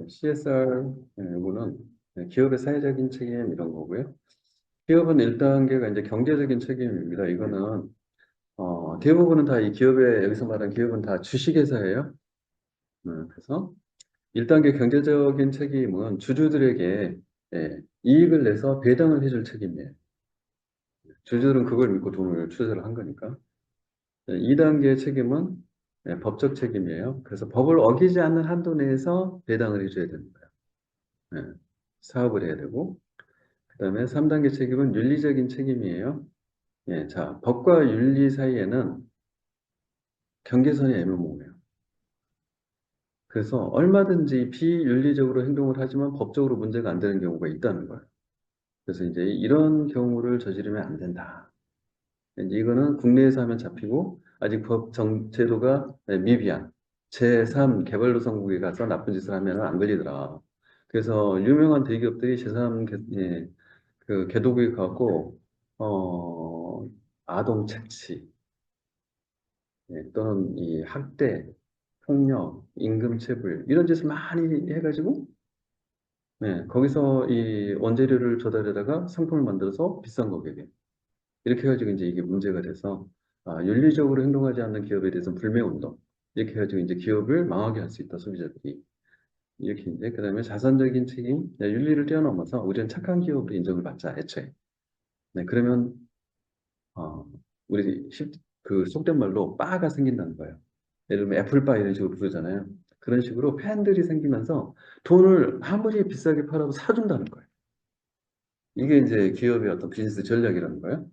CSR, 요거는 기업의 사회적인 책임 이런 거고요. 기업은 1단계가 이제 경제적인 책임입니다. 이거는 대부분은 다 이 기업의 여기서 말하는 기업은 다 주식회사예요. 그래서 1단계 경제적인 책임은 주주들에게 이익을 내서 배당을 해줄 책임이에요. 주주들은 그걸 믿고 돈을 투자를 한 거니까. 2단계 책임은 법적 책임이에요. 그래서 법을 어기지 않는 한도 내에서 배당을 해줘야 되는 거예요. 사업을 해야 되고. 그다음에 3단계 책임은 윤리적인 책임이에요. 자, 법과 윤리 사이에는 경계선이 애매모호해요. 그래서 얼마든지 비윤리적으로 행동을 하지만 법적으로 문제가 안 되는 경우가 있다는 거예요. 그래서 이제 이런 경우를 저지르면 안 된다. 이제 이거는 국내에서 하면 잡히고 아직 법 제도가 미비한 제3 개발도상국에 가서 나쁜 짓을 하면 안 걸리더라. 그래서 유명한 대기업들이 제3 그 개도국에 가고 아동 착취 또는 이 학대, 폭력, 임금체불 이런 짓을 많이 해가지고 거기서 이 원재료를 조달에다가 상품을 만들어서 비싼 가격에 이렇게 해가지고 이제 이게 문제가 돼서 윤리적으로 행동하지 않는 기업에 대해서 불매운동 이렇게 해가지고 이제 기업을 망하게 할 수 있다 소비자들이 이렇게 이제 그다음에 자산적인 책임 윤리를 뛰어넘어서 우리는 착한 기업으로 인정을 받자 애초에 그러면 어, 우리 그 속된 말로 바가 생긴다는 거예요. 예를 들면 애플바 이런 식으로 부르잖아요. 그런 식으로 팬들이 생기면서 돈을 아무리 비싸게 팔아도 사준다는 거예요. 이게 이제 기업의 어떤 비즈니스 전략이라는 거예요.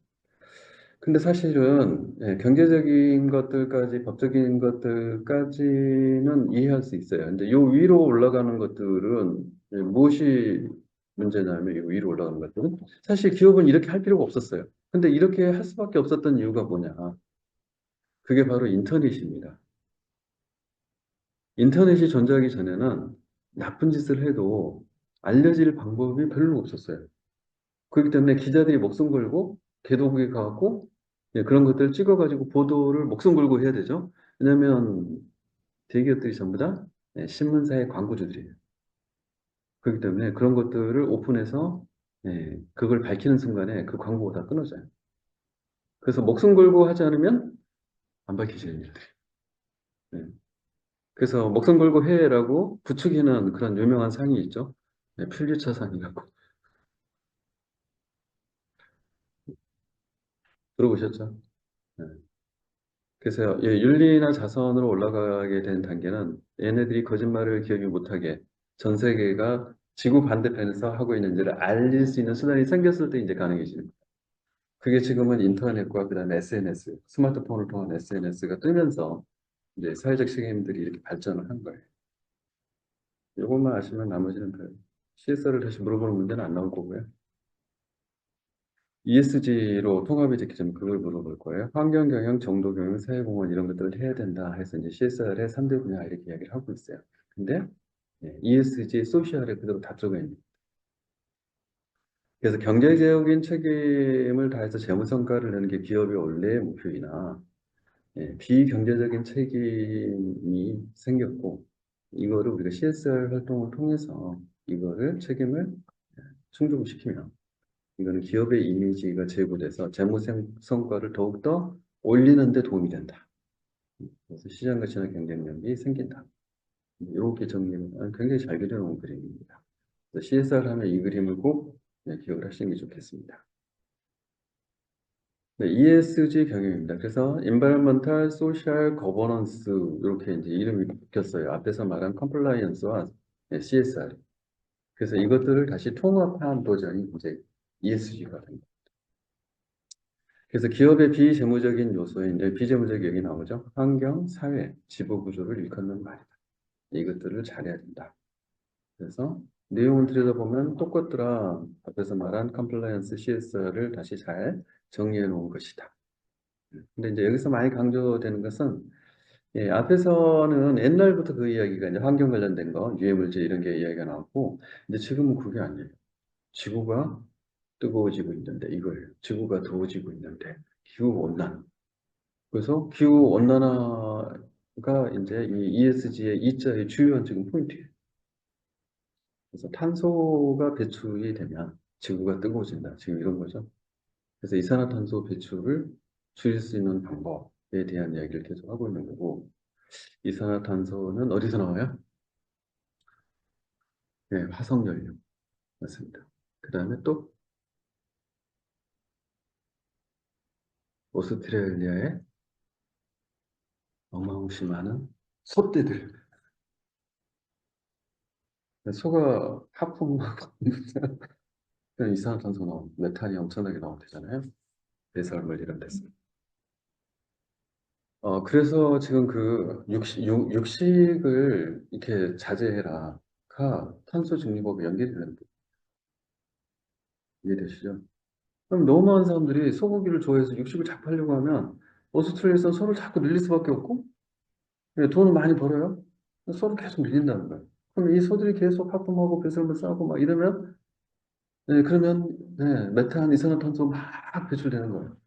근데 사실은 경제적인 것들까지 법적인 것들까지는 이해할 수 있어요. 근데 요 위로 올라가는 것들은 무엇이 문제냐면 요 위로 올라가는 것들은 사실 기업은 이렇게 할 필요가 없었어요. 근데 이렇게 할 수밖에 없었던 이유가 뭐냐? 그게 바로 인터넷입니다. 인터넷이 존재하기 전에는 나쁜 짓을 해도 알려질 방법이 별로 없었어요. 그렇기 때문에 기자들이 목숨 걸고 개도국에 가고 그런 것들을 찍어가지고 보도를 목숨 걸고 해야 되죠. 왜냐하면 대기업들이 전부 다 신문사의 광고주들이에요. 그렇기 때문에 그런 것들을 오픈해서 그걸 밝히는 순간에 그 광고가 다 끊어져요. 그래서 목숨 걸고 하지 않으면 안 밝혀지는 일들이. 네. 그래서 목숨 걸고 해라고 부추기는 그런 유명한 상이 있죠. 필리처 상이라고 들어보셨죠? 네. 그래서 윤리나 자선으로 올라가게 된 단계는 얘네들이 거짓말을 기억이 못하게 전 세계가 지구 반대편에서 하고 있는지를 알릴 수 있는 수단이 생겼을 때 이제 가능해지는 거예요. 그게 지금은 인터넷과 그다음에 SNS, 스마트폰을 통한 SNS가 뜨면서 이제 사회적 책임들이 이렇게 발전을 한 거예요. 이것만 아시면 나머지는 별 CSR을 다시 물어보는 문제는 안 나올 거고요. ESG로 통합이 됐기 때문에 그걸 물어볼 거예요. 환경경영, 정도경영, 사회공헌 이런 것들을 해야 된다 해서 이제 CSR의 3대 분야 이렇게 이야기를 하고 있어요. 근데 ESG, 소셜에 그대로 다 들어가 있는. 그래서 경제적인 책임을 다해서 재무성과를 내는 게 기업의 원래의 목표이나 비경제적인 책임이 생겼고 이거를 우리가 CSR 활동을 통해서 이거를 책임을 충족시키면 이거는 기업의 이미지가 제고돼서 재무 성과를 더욱더 올리는 데 도움이 된다. 그래서 시장 가치나 경쟁력이 생긴다. 이렇게 정리는 굉장히 잘 그려놓은 그림입니다. CSR 하면 이 그림을 꼭 기억을 하시는 게 좋겠습니다. 네, ESG 경영입니다. 그래서 Environmental, Social, Governance 이렇게 이제 이름이 바뀌었어요. 앞에서 말한 Compliance와 CSR. 그래서 이것들을 다시 통합한 버전이 이제 ESG가 됩니다. 그래서 기업의 비재무적인 요소인 비재무적 여기 나오죠. 환경, 사회, 지부 구조를 일컫는 말이다. 이것들을 잘해야 된다. 그래서 내용을 들여다보면 똑같더라. 앞에서 말한 컴플라이언스 CSR을 다시 잘 정리해 놓은 것이다. 근데 이제 여기서 많이 강조되는 것은 앞에서는 옛날부터 그 이야기가 이제 환경 관련된 거, 유해물질 이런 게 이야기가 나왔고, 이제 지금은 그게 아니에요. 지구가 뜨거워지고 있는데 이걸 지구가 더워지고 있는데 기후 온난 그래서 기후 온난화가 이제 이 ESG의 E자의 주요한 지금 포인트예요. 그래서 탄소가 배출이 되면 지구가 뜨거워진다. 지금 이런 거죠. 그래서 이산화탄소 배출을 줄일 수 있는 방법에 대한 이야기를 계속 하고 있는 거고, 이산화탄소는 어디서 나와요? 네, 화석연료. 맞습니다. 그 다음에 또 오스트레일리아의 어마무시 많은 소떼들. 소가 하품하고 이산화탄소 나오고 메탄이 엄청나게 나오잖아요. 배설물 이런 데서. 그래서 지금 그 육식을 이렇게 자제해라가 탄소 중립법에 연계되는 게 이해되시죠? 그럼 너무 많은 사람들이 소고기를 좋아해서 육식을 자꾸 하려고 하면 오스트레일리아에서는 소를 자꾸 늘릴 수밖에 없고 예, 돈을 많이 벌어요. 소를 계속 늘린다는 거예요. 그럼 이 소들이 계속 하품하고 배설물 싸고 막 이러면 네, 그러면 네, 메탄 이산화탄소 막 배출되는 거예요.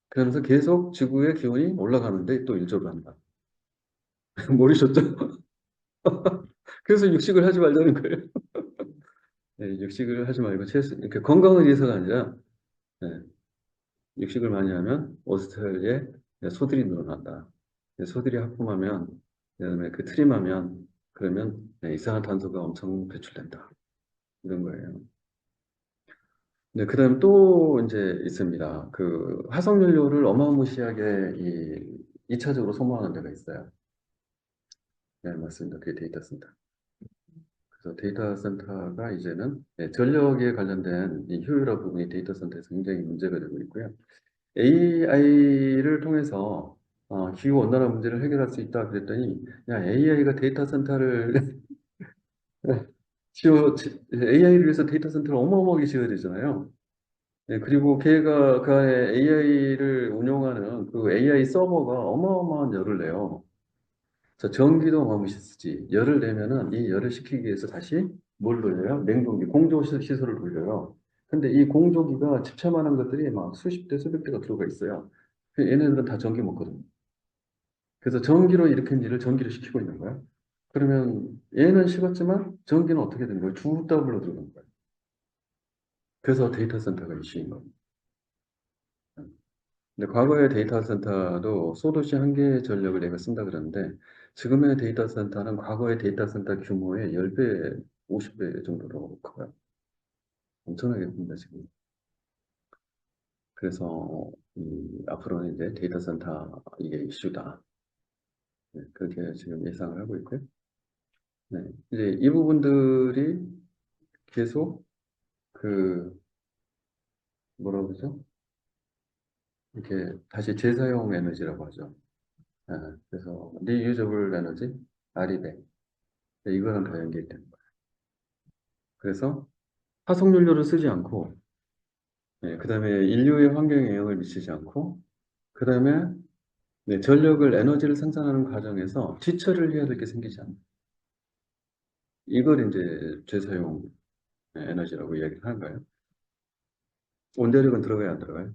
그러면서 계속 지구의 기온이 올라가는데 또 일조를 한다. 모르셨죠? 그래서 육식을 하지 말자는 거예요. 네, 육식을 하지 말고 이렇게 건강을 위해서가 아니라 네, 육식을 많이 하면 오스트레일리아에 소들이 늘어난다. 소들이 하품하면 그다음에 그 트림하면 그러면 네, 이산화탄소가 엄청 배출된다. 이런 거예요. 네, 그다음 또 이제 있습니다. 그 화석연료를 어마무시하게 2차적으로 소모하는 데가 있어요. 네, 맞습니다. 그게 데이터 센터. 그래서 데이터 센터가 이제는 네, 전력에 관련된 이 효율화 부분이 데이터 센터에서 굉장히 문제가 되고 있고요. AI를 통해서 기후 온난화 문제를 해결할 수 있다 그랬더니 야 AI가 데이터 센터를 AI를 위해서 데이터 센터를 어마어마하게 지어야 되잖아요. 네, 그리고 걔가 그 안에 AI를 운영하는 그 AI 서버가 어마어마한 열을 내요. 자, 전기도 어마무시 쓰지. 열을 내면은 이 열을 식히기 위해서 다시 뭘 돌려요? 냉동기, 시설을 돌려요. 근데 이 공조기가 집차만한 것들이 막 수십 대, 수백 대가 들어가 있어요. 얘네들은 다 전기 먹거든요. 그래서 전기로 일으킨 일을 전기로 시키고 있는 거야. 그러면 얘는 식었지만 전기는 어떻게 되는 거예요? 두 더블로 들어가는 거예요. 그래서 데이터 센터가 이슈인 겁니다. 근데 과거의 데이터 센터도 소도시 한 개의 전력을 내가 쓴다 그러는데 지금의 데이터 센터는 과거의 데이터 센터 규모의 10배, 50배 정도로 커요. 엄청나게 큽니다, 지금. 그래서 앞으로는 이제 데이터 센터 이게 이슈다. 네, 그렇게 지금 예상을 하고 있고요. 네, 이제 이 부분들이 계속 그 뭐라고 그러죠? 이렇게 다시 재사용 에너지라고 하죠. 그래서 리유저블 에너지, RE백. 이거랑 다 연결되는 거예요. 그래서 화석연료를 쓰지 않고, 그 다음에 인류의 환경에 영향을 미치지 않고, 그 다음에 전력을, 에너지를 생산하는 과정에서 지처를 해야 될 게 생기지 않아요. 이걸 이제 재사용 에너지라고 이야기를 하는 거예요. 원자력은 들어가야 안 들어가요?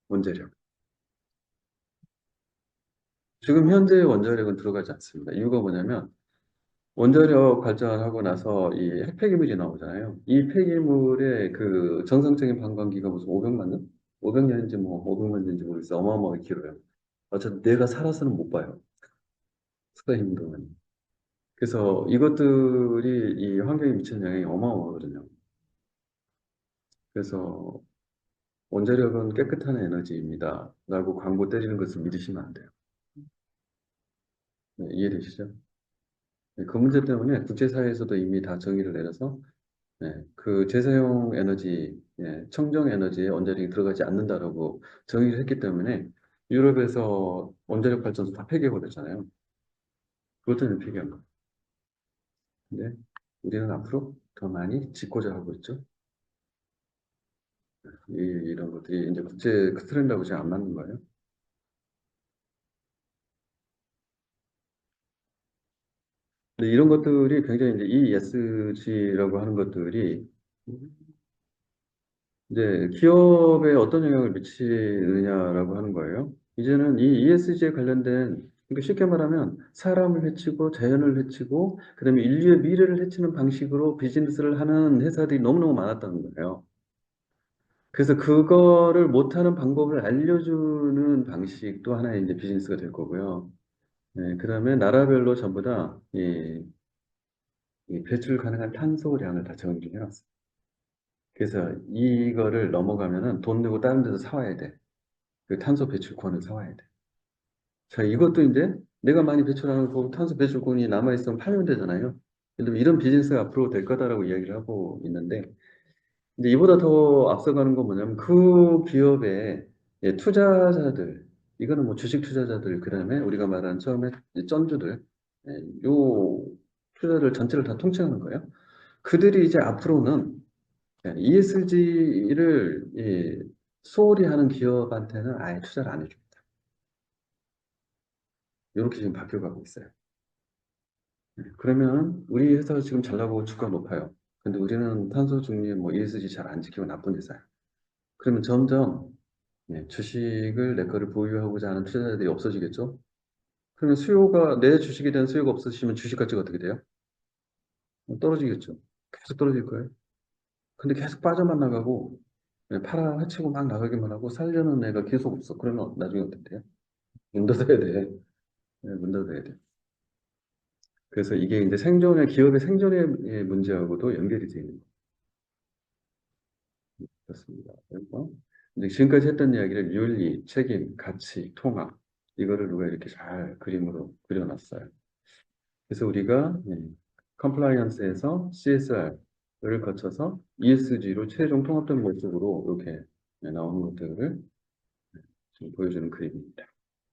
원자력. 지금 현재 원자력은 들어가지 않습니다. 이유가 뭐냐면, 원자력 발전하고 나서 이 핵폐기물이 나오잖아요. 이 폐기물의 그 정상적인 방광기가 무슨 500만 년? 500년인지 뭐 500만 년인지 모르겠어요. 어마어마하게 길어요. 어차피 내가 살아서는 못 봐요. 살아있는 동안. 그래서 이것들이 이 환경에 미치는 영향이 어마어마하거든요. 그래서 원자력은 깨끗한 에너지입니다. 라고 광고 때리는 것을 믿으시면 안 돼요. 네, 이해되시죠? 네, 그 문제 때문에 국제사회에서도 이미 다 정의를 내려서 그 재사용 에너지, 청정 에너지에 원자력이 들어가지 않는다라고 정의를 했기 때문에 유럽에서 원자력 발전소 다 폐기해버렸잖아요. 그것 때문에 폐기한 거예요. 근데 우리는 앞으로 더 많이 짓고자 하고 있죠. 이런 것들이 이제 국제 그 트렌드하고 지금 안 맞는 거예요. 근데 이런 것들이 굉장히 이제 ESG라고 하는 것들이 이제 기업에 어떤 영향을 미치느냐라고 하는 거예요. 이제는 이 ESG에 관련된 그러니까 쉽게 말하면 사람을 해치고 자연을 해치고 그다음에 인류의 미래를 해치는 방식으로 비즈니스를 하는 회사들이 너무너무 많았다는 거예요. 그래서 그거를 못하는 방법을 알려주는 방식도 하나의 이제 비즈니스가 될 거고요. 네, 그다음에 나라별로 전부 다 이 배출 가능한 탄소량을 다 정의를 해놨어요. 그래서 이거를 넘어가면은 돈 내고 다른 데서 사와야 돼. 그 탄소 배출권을 사와야 돼. 자, 이것도 이제 내가 많이 배출하는 거 탄소 배출권이 남아있으면 팔면 되잖아요. 근데 이런 비즈니스가 앞으로 될 거다라고 이야기를 하고 있는데, 이제 이보다 더 앞서가는 건 뭐냐면 그 기업의 투자자들, 이거는 뭐 주식 투자자들, 그다음에 우리가 말한 처음에 이제 쩐주들, 요 투자들 전체를 다 통칭하는 거예요. 그들이 이제 앞으로는 ESG를 소홀히 하는 기업한테는 아예 투자를 안 해줍니다. 이렇게 지금 바뀌어가고 있어요. 그러면 우리 회사가 지금 잘 나가고 주가 높아요. 근데 우리는 탄소 중립, 뭐 ESG 잘 안 지키고 나쁜 회사야. 그러면 점점 주식을 내 거를 보유하고자 하는 투자자들이 없어지겠죠? 그러면 수요가, 내 주식에 대한 수요가 없어지면 주식 가치가 어떻게 돼요? 떨어지겠죠. 계속 떨어질 거예요. 근데 계속 빠져만 나가고, 팔아 헤치고 막 나가기만 하고, 살려는 애가 계속 없어. 그러면 나중에 어떻게 돼요? 문 닫아야 돼. 문 닫아야 돼. 그래서 이게 이제 생존의, 기업의 생존의 문제하고도 연결이 되어 있는 것 같습니다. 그래서 이제 지금까지 했던 이야기를 윤리, 책임, 가치, 통합, 이거를 누가 이렇게 잘 그림으로 그려놨어요. 그래서 우리가 컴플라이언스에서 CSR을 거쳐서 ESG로 최종 통합된 모습으로 이렇게 나오는 것들을 지금 보여주는 그림입니다.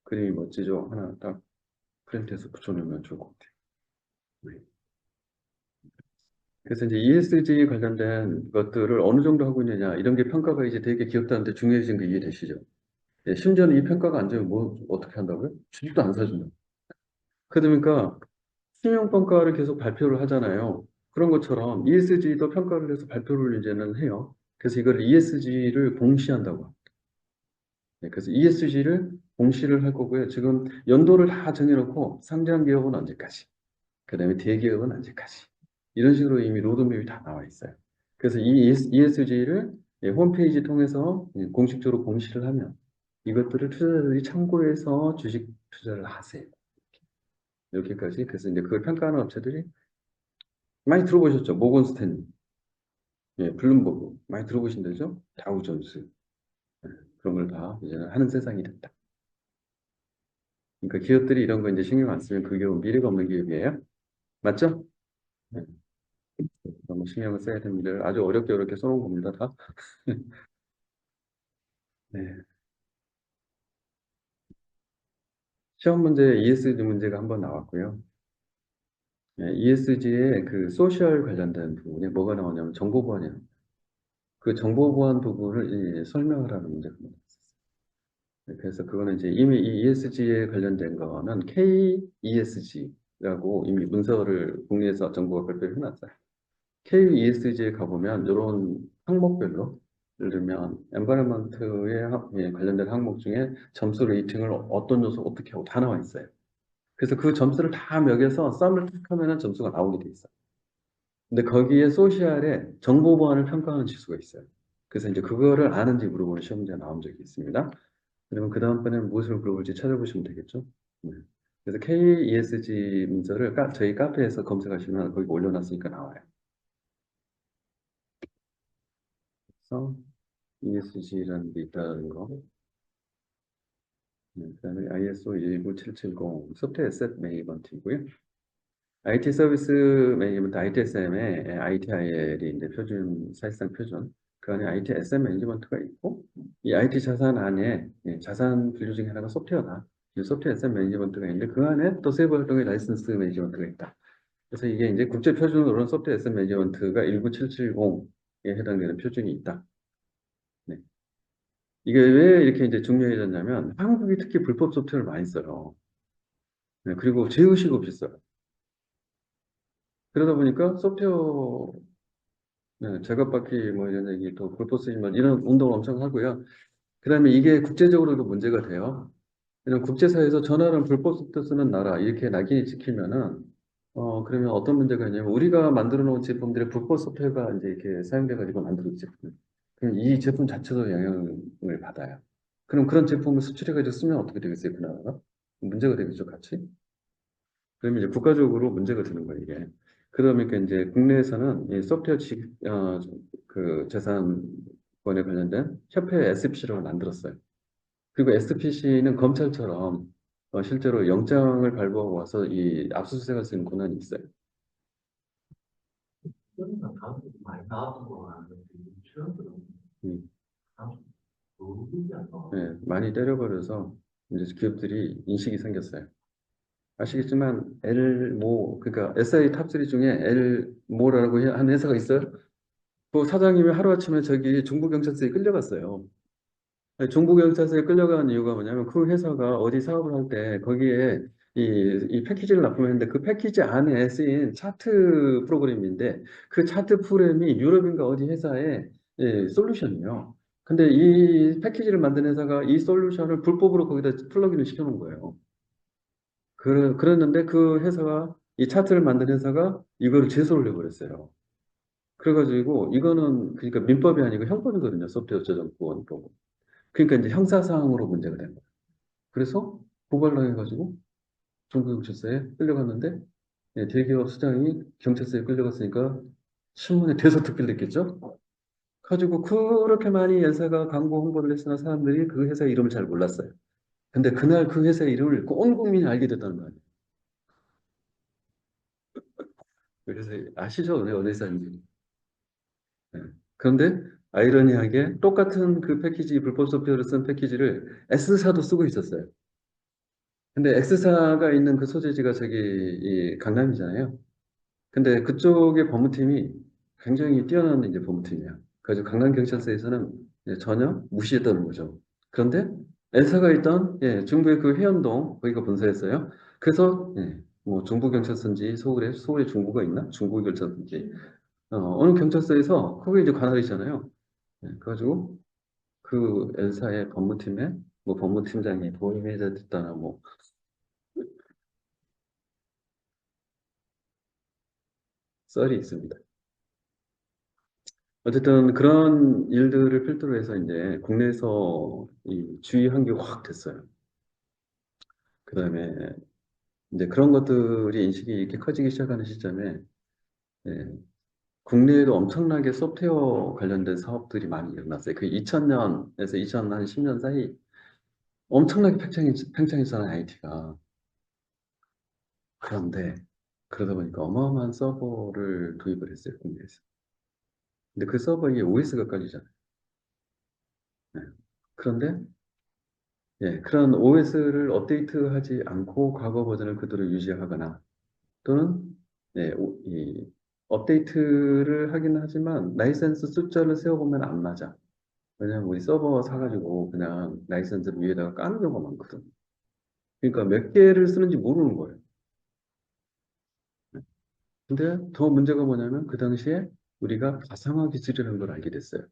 그림이 멋지죠? 하나 딱 프린트해서 붙여놓으면 좋을 것 같아요. 네. 그래서 이제 ESG 관련된 것들을 어느 정도 하고 있느냐 이런 게 평가가 이제 되게 기업들한테 중요해진 거 이해되시죠? 심지어는 이 평가가 안 되면 뭐 어떻게 한다고요? 주식도 안 사준다. 그러니까 신용평가를 계속 발표를 하잖아요. 그런 것처럼 ESG도 평가를 해서 발표를 이제는 해요. 그래서 이걸 ESG를 공시한다고 합니다. 그래서 ESG를 공시를 할 거고요. 지금 연도를 다 정해놓고 상장 기업은 언제까지, 그 다음에 대기업은 언제까지 이런 식으로 이미 로드맵이 다 나와 있어요. 그래서 이 ESG를 홈페이지 통해서 공식적으로 공시를 하면 이것들을 투자자들이 참고해서 주식 투자를 하세요. 이렇게까지. 그래서 이제 그걸 평가하는 업체들이 많이 들어보셨죠? 모건 스탠리, 블룸버그 많이 들어보신 데죠? 다우존스 그런 걸 다 이제 하는 세상이 됐다. 그러니까 기업들이 이런 거 이제 신경 안 쓰면 그 기업은 미래가 없는 기업이에요. 맞죠? 네. 너무 신경을 써야 됩니다. 아주 어렵게 어렵게 써놓은 겁니다, 다. 네. 시험 문제 ESG 문제가 한번 나왔고요. ESG의 그 소셜 관련된 부분에 뭐가 나오냐면 정보 보안이에요. 그 정보 보안 부분을 설명하라는 문제가 나왔어요. 그래서 그거는 이제 이미 이 ESG에 관련된 거는 KESG라고 이미 문서를 국내에서 정부가 발표를 해놨어요. KESG에 가보면 이런 항목별로 예를 들면 environment에 관련된 항목 중에 점수 레이팅을 어떤 요소 어떻게 하고 다 나와 있어요. 그래서 그 점수를 다 매겨서 썸을 탁 하면은 점수가 나오게 돼 있어요. 근데 거기에 소셜에 정보 보안을 평가하는 지수가 있어요. 그래서 이제 그거를 아는지 물어보는 시험 문제가 나온 적이 있습니다. 그러면 그 다음번에는 무엇을 물어볼지 찾아보시면 되겠죠. 네. 그래서 KESG 문서를 저희 카페에서 검색하시면 거기 올려놨으니까 나와요. 그래서 ESG라는 게 있다는 거. 그다음에 ISO 19770 소프트웨어 에셋 매니지먼트이고요. IT 서비스 매니지먼트 ITSM에 ITIL이 이제 표준 사실상 표준. 그 안에 ITSM 매니지먼트가 있고 이 IT 자산 안에 자산 분류 중에 하나가 소프트웨어다. 이 소프트웨어 SM 매니지먼트가 있는데 그 안에 또 세부 활동의 라이선스 매니지먼트가 있다. 그래서 이게 이제 국제 표준으로는 소프트웨어 SM 매니지먼트가 19770에 해당되는 표준이 있다. 네. 이게 왜 이렇게 이제 중요해졌냐면 한국이 특히 불법 소프트웨어를 많이 써요. 네, 그리고 죄의식 없이 써요. 그러다 보니까 소프트웨어 제값받기 뭐 이런 얘기 또 불법 쓰지 말 이런 운동을 엄청 하고요. 그다음에 이게 국제적으로도 문제가 돼요. 이런 국제사회에서 전화를 불법 소프트 쓰는 나라 이렇게 낙인이 찍히면은 그러면 어떤 문제가 있냐면 우리가 만들어 놓은 제품들의 불법 소프트웨어가 이제 이렇게 사용돼 가지고 만들어진 제품. 그럼 이 제품 자체도 영향을 받아요. 그럼 그런 제품을 수출해 가지고 쓰면 어떻게 되겠어요, 그 나라가? 문제가 되겠죠, 같이. 그러면 이제 국가적으로 문제가 되는 거예요, 이게. 그러니까 이제 국내에서는 이 소프트웨어 그 재산권에 관련된 협회 SPC를 만들었어요. 그리고 SPC는 검찰처럼 실제로 영장을 발부하고 와서 이 압수수색할 수 있는 권한이 있어요. 그러니까 다음에 많이 나왔던 거 같은데 출연료도 음, 너무 안 나와. 네, 많이 때려버려서 이제 기업들이 인식이 생겼어요. 아시겠지만 L모 그러니까 SI 탑3 중에 L모라고 하는 회사가 있어요. 그 사장님이 하루아침에 저기 중부경찰서에 끌려갔어요. 아니, 중부경찰서에 끌려간 이유가 뭐냐면 그 회사가 어디 사업을 할 때 거기에 이 패키지를 납품했는데 그 패키지 안에 쓰인 차트 프로그램인데 그 차트 프로그램이 유럽인가 어디 회사의 솔루션이에요. 근데 이 패키지를 만든 회사가 이 솔루션을 불법으로 거기다 플러그인을 시켜놓은 거예요. 그랬는데 그 회사가 이 차트를 만든 회사가 이거를 제소를 해버렸어요. 그래가지고 이거는 그러니까 민법이 아니고 형법이거든요. 소프트웨어 저작권법. 그러니까 이제 형사사항으로 문제가 된 거예요. 그래서 고발을 해가지고 중부경찰서에 끌려갔는데 대기업 수장이 경찰서에 끌려갔으니까 신문에 대서특필 냈겠죠? 가지고 그렇게 많이 연사가 광고 홍보를 했으나 사람들이 그 회사 이름을 잘 몰랐어요. 근데 그날 그 회사 이름을 온 국민이 알게 됐다는 거 아니에요. 그래서 아시죠? 왜 어느 회사인지. 네. 그런데 아이러니하게 똑같은 그 패키지, 불법 소프트웨어를 쓴 패키지를 S사도 쓰고 있었어요. 근데 X사가 있는 그 소재지가 저기 이 강남이잖아요. 근데 그쪽의 법무팀이 굉장히 뛰어난 이제 법무팀이야. 그래서 강남경찰서에서는 전혀 무시했다는 거죠. 그런데 N사가 있던 중부의 그 해연동 거기가 본사였어요. 그래서 뭐 중부경찰서인지 서울에 중부가 있나? 중부경찰서인지 어느 경찰서에서 거기 이제 관할이잖아요. 그래가지고 그 N사의 법무팀에 뭐 법무팀장이 보임해야 됐다나 뭐 썰이 있습니다. 어쨌든 그런 일들을 필두로 해서 이제 국내에서 이 주의 환기가 확 됐어요. 그다음에 이제 그런 것들이 인식이 이렇게 커지기 시작하는 시점에 예, 국내에도 엄청나게 소프트웨어 관련된 사업들이 많이 일어났어요. 그 2000년에서 2010년 사이 엄청나게 팽창했잖아요, IT가. 그런데 그러다 보니까 어마어마한 서버를 도입을 했어요, 국내에서. 근데 그 서버에 OS가 깔리잖아요. 예. 그런데 그런 OS를 업데이트하지 않고 과거 버전을 그대로 유지하거나 또는 이 업데이트를 하긴 하지만 라이센스 숫자를 세어보면 안 맞아. 왜냐면 우리 서버 사가지고 그냥 라이센스를 위에다가 까는 경우가 많거든. 그러니까 몇 개를 쓰는지 모르는 거예요. 근데 더 문제가 뭐냐면 그 당시에 우리가 가상화 기술이라는 걸 알게 됐어요.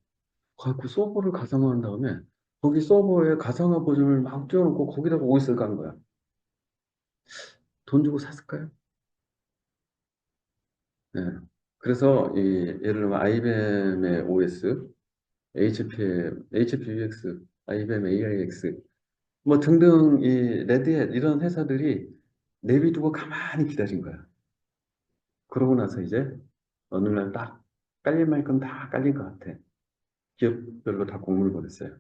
그 서버를 가상화한 다음에 거기 서버에 가상화 버전을 막 띄워놓고 거기다가 OS를 까는 거야. 돈 주고 샀을까요? 네. 그래서 예를 들면 IBM의 OS, HPUX, IBM AIX 뭐 등등 이 레드햇 이런 회사들이 내비두고 가만히 기다린 거야. 그러고 나서 이제 어느 날 딱 깔릴 만큼 다 깔린 것 같아. 기업별로 다 공문을 보냈어요.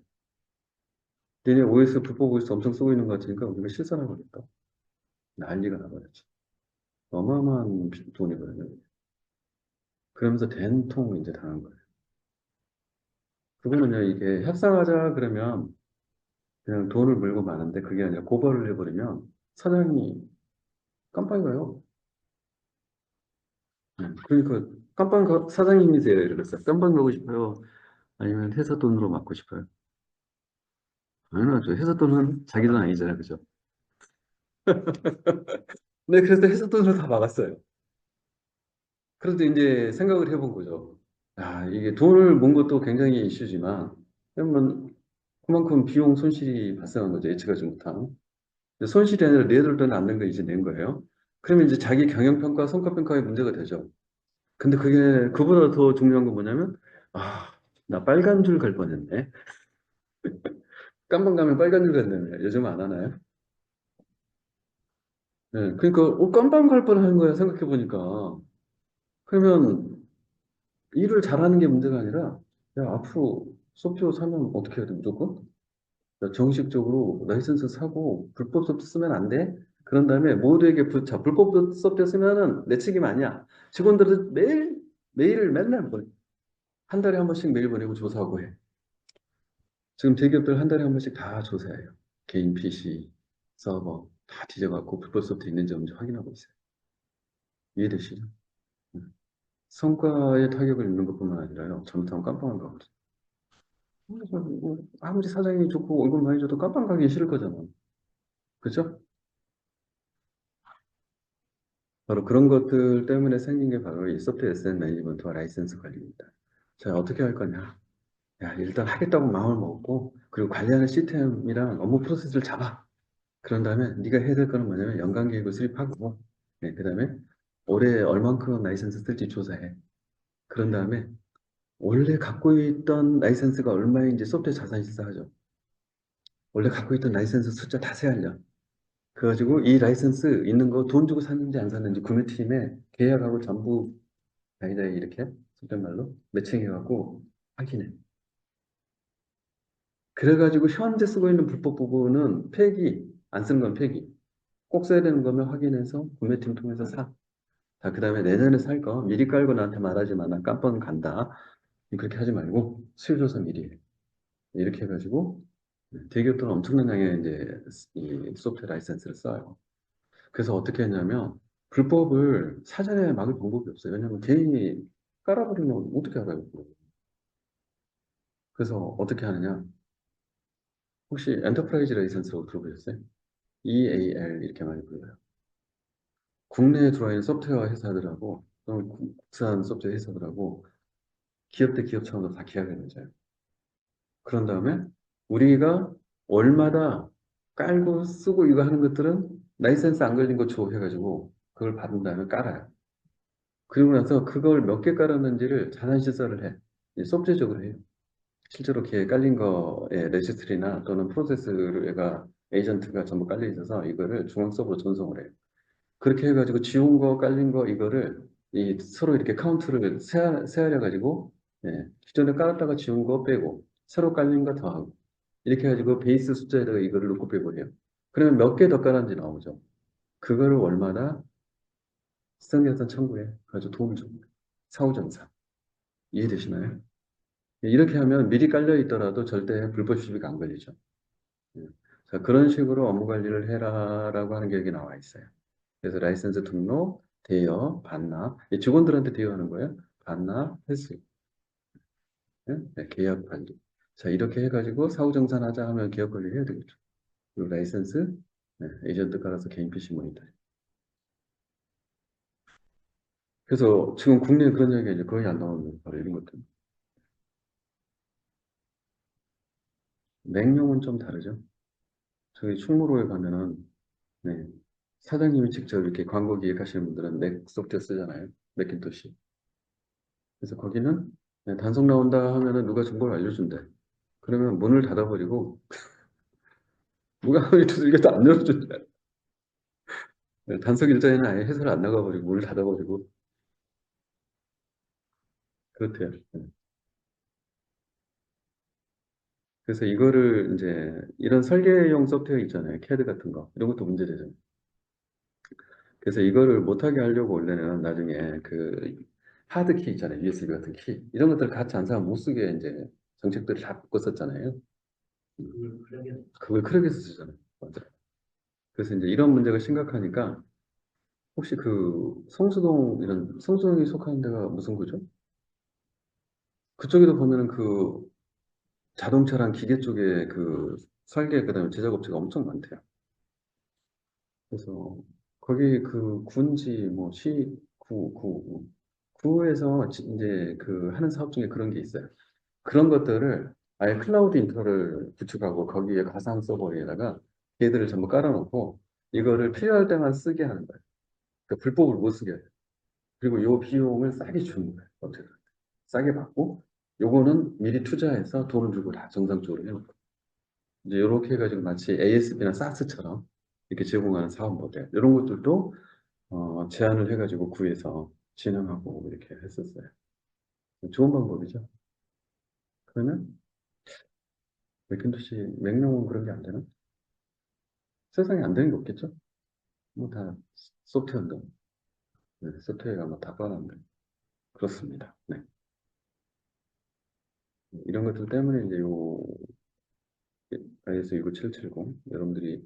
니네 OS 불법 OS 엄청 쓰고 있는 것 같으니까 우리가 실산하겠다. 난리가 나버렸지. 어마어마한 돈이거든요. 그러면서 된통 이제 당한 거예요. 그거는요, 이게 협상하자 그러면 그냥 돈을 물고 마는데 그게 아니라 고발을 해버리면 사장이 깜빡이 가요. 그러니까 사장님이세요 이러면서 깜빡 가고 싶어요. 아니면 회사 돈으로 맡고 싶어요. 당연하죠. 회사 돈은 자기 돈 아니잖아요. 그죠? 네, 그래서 회사 돈으로 다 막았어요. 그래도 이제 생각을 해본 거죠. 아, 이게 돈을 문 것도 굉장히 이슈지만 그러면 그만큼 비용 손실이 발생한 거죠. 예측하지 못한. 손실이 아니라 내돌던 않는 거 이제 낸 거예요. 그러면 이제 자기 경영평가, 성과평가에 문제가 되죠. 근데 그게 그보다 더 중요한 건 뭐냐면 아, 나 빨간 줄 갈 뻔했네. 깜방 가면 빨간 줄 갔네. 요즘 안 하나요? 네, 그러니까 깜방 갈 뻔하는 거야 생각해 보니까. 그러면 일을 잘하는 게 문제가 아니라 야 앞으로 소프트웨어 사면 어떻게 해야 돼 무조건? 야, 정식적으로 라이선스 사고 불법 소프트 쓰면 안 돼? 그런 다음에 모두에게 자 불법 소프트 쓰면은 내 책임 아니야. 직원들은 매일 메일을 맨날 보내. 한 달에 한 번씩 메일 보내고 조사하고 해. 지금 대기업들 한 달에 한 번씩 다 조사해요. 개인 PC, 서버 다 뒤져갖고 불법 소프트 있는지 없는지 확인하고 있어요. 이해되시죠? 음. 성과에 타격을 입는 것뿐만 아니라요. 잘못하면 깜빵을 가거든요. 그래서 뭐 아무리 사장이 좋고 월급 많이 줘도 깜빵 가기 싫을 거잖아. 그죠? 바로 그런 것들 때문에 생긴 게 바로 이 소프트웨어 에셋 매니지먼트와 라이센스 관리입니다. 자, 어떻게 할 거냐? 야, 일단 하겠다고 마음을 먹고 그리고 관리하는 시스템이랑 업무 프로세스를 잡아. 그런 다음에 네가 해야 될 거는 뭐냐면 연간 계획을 수립하고 네, 그다음에 올해 얼만큼 라이센스 쓸지 조사해. 그런 다음에 원래 갖고 있던 라이센스가 얼마인지 소프트웨어 자산 실사하죠. 원래 갖고 있던 라이센스 숫자 다 세알려. 그래가지고 이 라이센스 있는 거 돈 주고 샀는지 안 샀는지 구매팀에 계약하고 전부 다이다이 이렇게 속된 말로 매칭해갖고 확인해. 그래가지고 현재 쓰고 있는 불법 부분은 폐기, 안 쓰는 건 폐기. 꼭 써야 되는 거면 확인해서 구매팀 통해서 사. 자, 그 다음에 내년에 살 거 미리 깔고 나한테 말하지 마. 난 깜빵 간다. 그렇게 하지 말고 수요 조사 미리 해. 이렇게 해가지고 대기업들은 엄청난 양의 이제 이 소프트웨어 라이센스를 써요. 그래서 어떻게 했냐면 불법을 사전에 막을 방법이 없어요. 왜냐하면 개인이 깔아버리면 어떻게 알아요? 그거. 그래서 어떻게 하느냐? 혹시 엔터프라이즈 라이센스라고 들어보셨어요? EAL 이렇게 많이 불러요. 국내에 들어와 있는 소프트웨어 회사들하고 또는 국산 소프트웨어 회사들하고 기업 대 기업 차원으로 다 계약을 맺어요. 그런 다음에 우리가 월마다 깔고 쓰고 이거 하는 것들은 라이센스 안 걸린 거 줘 해가지고 그걸 받은 다음에 깔아요. 그리고 나서 그걸 몇 개 깔았는지를 자산 실사를 해. 이제 소프트웨어적으로 해요. 실제로 걔 깔린 거에 레지스트리나 또는 프로세스가 에이전트가 전부 깔려 있어서 이거를 중앙 서버로 전송을 해요. 그렇게 해가지고 지운 거 깔린 거 이거를 이 서로 이렇게 카운트를 세하려 가지고 예, 기존에 깔았다가 지운 거 빼고 새로 깔린 거 더하고 이렇게 해가지고 베이스 숫자에다가 이거를 넣고 빼고 해요. 그러면 몇 개 더 깔았는지 나오죠. 그거를 월마다 수정자산 청구해 가지고 도움을 줍니다. 사후정산 이해되시나요? 이렇게 하면 미리 깔려 있더라도 절대 불법 수집이 안 걸리죠. 예. 자, 그런 식으로 업무 관리를 해라라고 하는 계획이 나와 있어요. 그래서 라이센스 등록, 대여, 반납, 이 직원들한테 대여하는 거예요. 반납, 회수, 예? 네, 계약 관리. 자, 이렇게 해가지고 사후정산하자 하면 계약 관리 해야 되겠죠. 그리고 라이센스, 네, 에이전트 깔아서 개인 PC 모니터링. 그래서 지금 국내에 그런 얘기가 이제 거의 안 나오는 바로 이런 것들. 맥용은 좀 다르죠. 저희 충무로에 가면은 네, 사장님이 직접 이렇게 광고 기획하시는 분들은 맥 소프트웨어 쓰잖아요. 맥킨토시. 그래서 거기는 네, 단속 나온다 하면은 누가 정보를 알려준대. 그러면 문을 닫아버리고 누가 아무리 두들겨도 안 열어준대. 네, 단속 일자에는 아예 회사를 안 나가버리고 문을 닫아버리고 그렇대요. 네. 그래서 이거를 이제 이런 설계용 소프트웨어 있잖아요. 캐드 같은 거 이런 것도 문제되잖아요. 그래서 이거를 못하게 하려고 원래는 나중에 그 하드키 있잖아요. USB 같은 키 이런 것들 같이 안 사면 못 쓰게 이제 정책들을 다 바꿨었잖아요. 그걸 그러게 그걸 크랙에서 쓰잖아요. 맞아요. 그래서 이제 이런 문제가 심각하니까 혹시 그 성수동 이런 성수동이 속하는 데가 무슨 구죠? 그쪽에도 보면은 그 자동차랑 기계 쪽에 그 설계 그다음에 제작 업체가 엄청 많대요. 그래서 거기 그 군지 뭐 구에서 이제 그 하는 사업 중에 그런 게 있어요. 그런 것들을 아예 클라우드 인터를 구축하고 거기에 가상 서버에다가 걔들을 전부 깔아놓고 이거를 필요할 때만 쓰게 하는 거예요. 그러니까 불법으로 못 쓰게 해요. 그리고 요 비용을 싸게 주는 거예요. 어쨌든 싸게 받고 요거는 미리 투자해서 돈을 주고 다 정상적으로 해놓고 이제 이렇게 해가지고 마치 ASB나 사스처럼 이렇게 제공하는 사업 모델 이런 것들도 제안을 해가지고 구해서 진행하고 이렇게 했었어요. 좋은 방법이죠. 그러면 맥킨토시 맥용은 그런 게 안 되나? 세상에 안 되는 게 없겠죠? 뭐 다 소프트웨어인데 네, 소프트웨어가 뭐다 뻔한데 그렇습니다. 네. 이런 것들 때문에 이제 요 IS 29770 여러분들이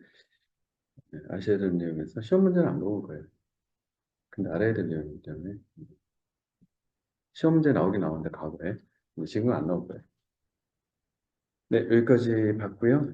네, 아셔야 되는 내용에서 시험 문제는 안 나올 거예요. 근데 알아야 될 내용이기 때문에 시험 문제 나오긴 나오는데 과거에 근데 지금은 안 나올 거예요. 네, 여기까지 봤고요.